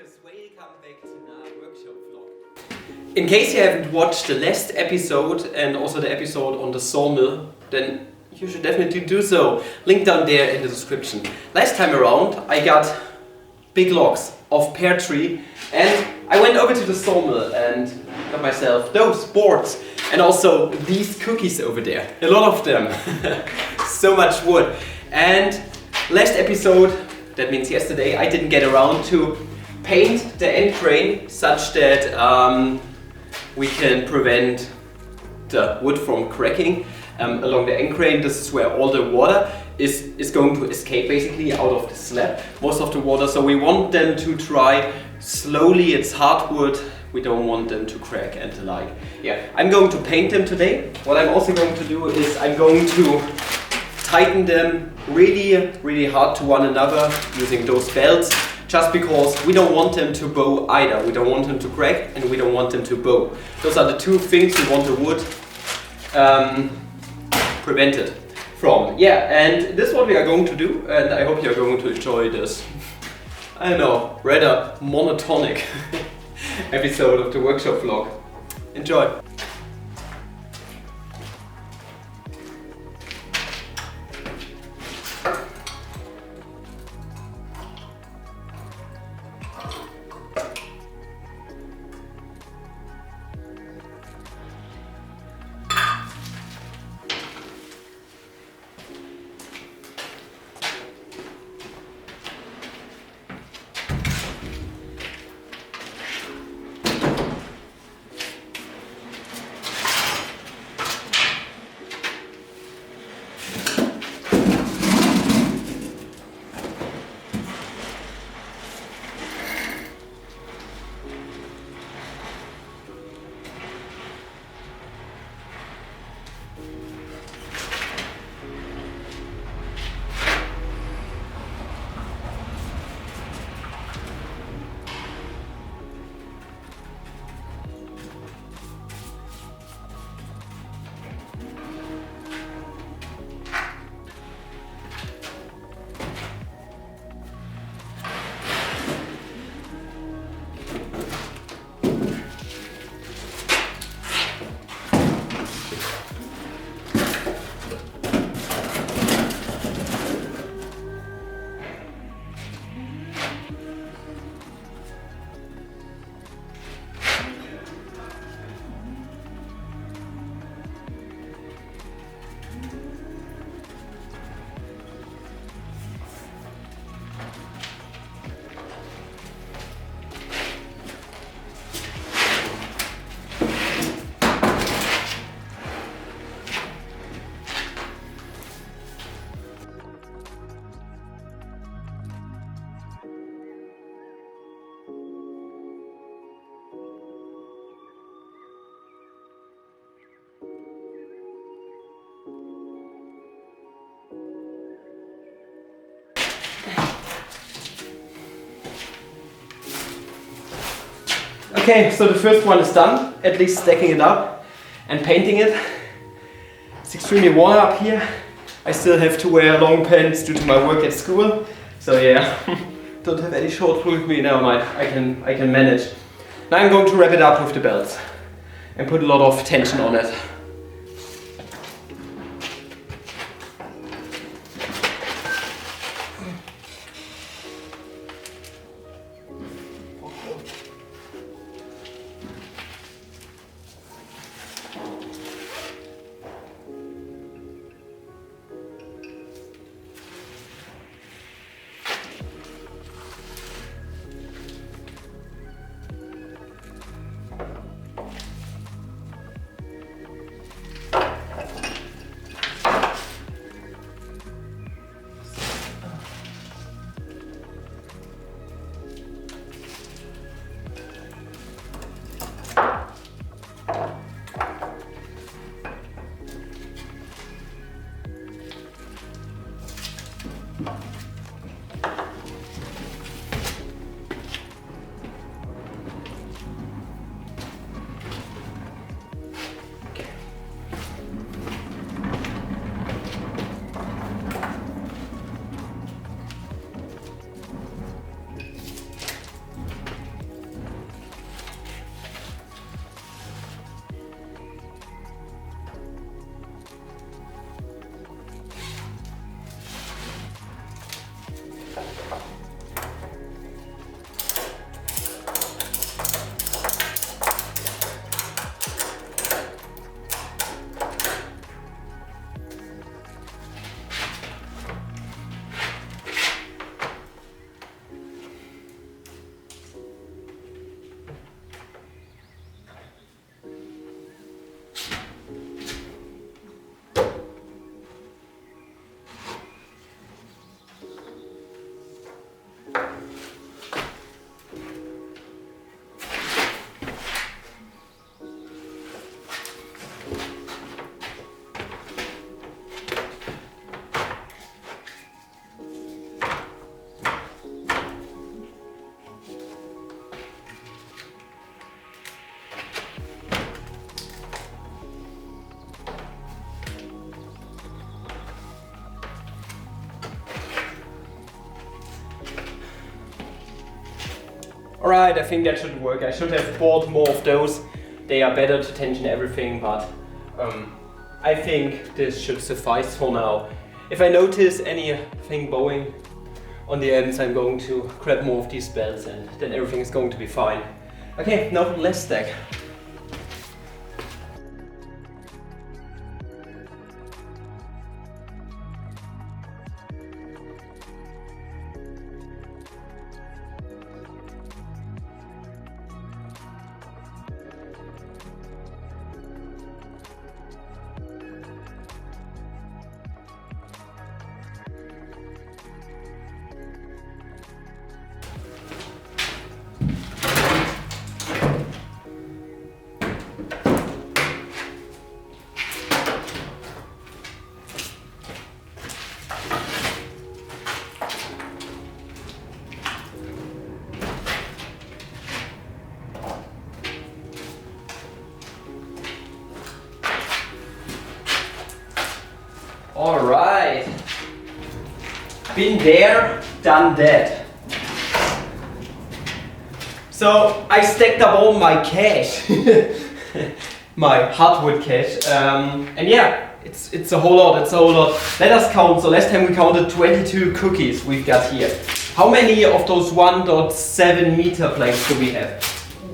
workers, welcome back to our workshop vlog. In case you haven't watched the last episode and also the episode on the sawmill, then you should definitely do so. Link down there in the description. Last time around I got big logs of pear tree and I went over to the sawmill and got myself those boards and also these cookies over there. A lot of them. So much wood. And last episode, that means yesterday, I didn't get around to paint the end crane such that we can prevent the wood from cracking along the end crane. This is where all the water is going to escape basically out of the slab, most of the water. So we want them to dry slowly. It's hardwood. We don't want them to crack and the like. Yeah, I'm going to paint them today. What I'm also going to do is I'm going to tighten them really hard to one another using those belts, just because we don't want them to bow either. We don't want them to crack and we don't want them to bow. Those are the two things we want the wood prevented from. Yeah, and this is what we are going to do, and I hope you're going to enjoy this, I don't know, rather monotonic episode of the workshop vlog. Enjoy! Okay, so the first one is done, at least stacking it up and painting it. It's extremely warm up here. I still have to wear long pants due to my work at school. So yeah, don't have any shorts with me, never mind, I can manage. Now I'm going to wrap it up with the belts and put a lot of tension on it. Alright, I think that should work. I should have bought more of those. They are better to tension everything, but I think this should suffice for now. If I notice anything bowing on the ends, I'm going to grab more of these belts and then everything is going to be fine. Okay, now for the last stack. Alright, been there, done that. So I stacked up all my cash, my hardwood cash, and yeah, it's a whole lot, Let us count. So last time we counted 22 cookies we've got here. How many of those 1.7 meter planks do we have?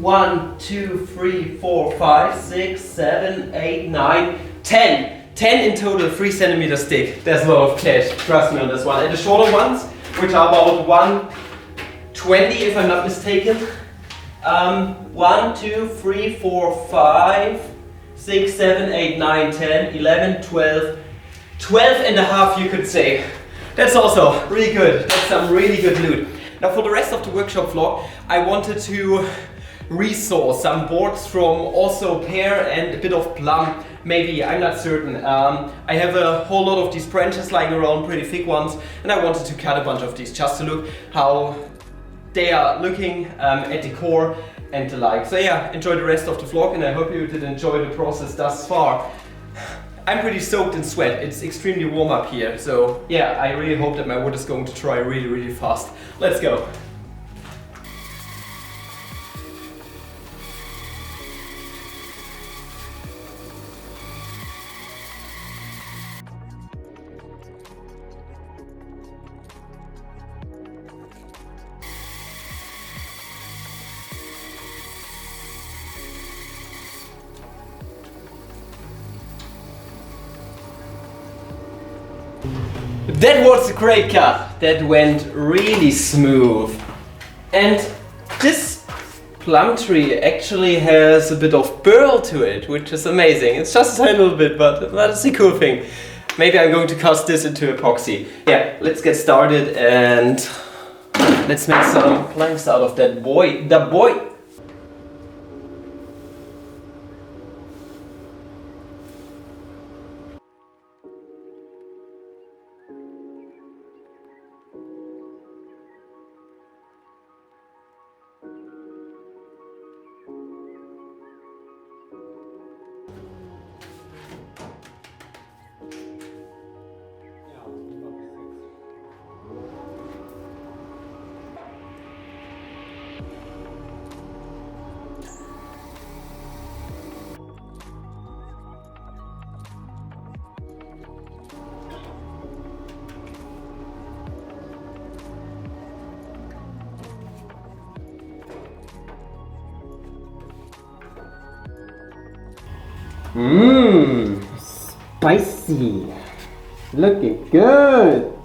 1, 2, 3, 4, 5, 6, 7, 8, 9, 10. 10 in total, 3 centimeters thick. There's a lot of cash, trust me on this one. And the shorter ones, which are about 120 if I'm not mistaken. 1, 2, 3, 4, 5, 6, 7, 8, 9, 10, 11, 12, 12 and a half you could say. That's also really good. That's some really good loot. Now for the rest of the workshop vlog, I wanted to resaw some boards from also pear and a bit of plum. Maybe, I'm not certain. I have a whole lot of these branches lying around, pretty thick ones, and I wanted to cut a bunch of these just to look how they are looking at the core and the like. So yeah, enjoy the rest of the vlog and I hope you did enjoy the process thus far. I'm pretty soaked in sweat, it's extremely warm up here, so yeah, I really hope that my wood is going to dry really fast. Let's go! That was a great cut. That went really smooth. And this plum tree actually has a bit of burl to it, which is amazing. It's just a little bit, but that's a cool thing. Maybe I'm going to cast this into epoxy. Yeah, let's get started and let's make some planks out of that boy. The boy. Mmm, spicy. Looking good.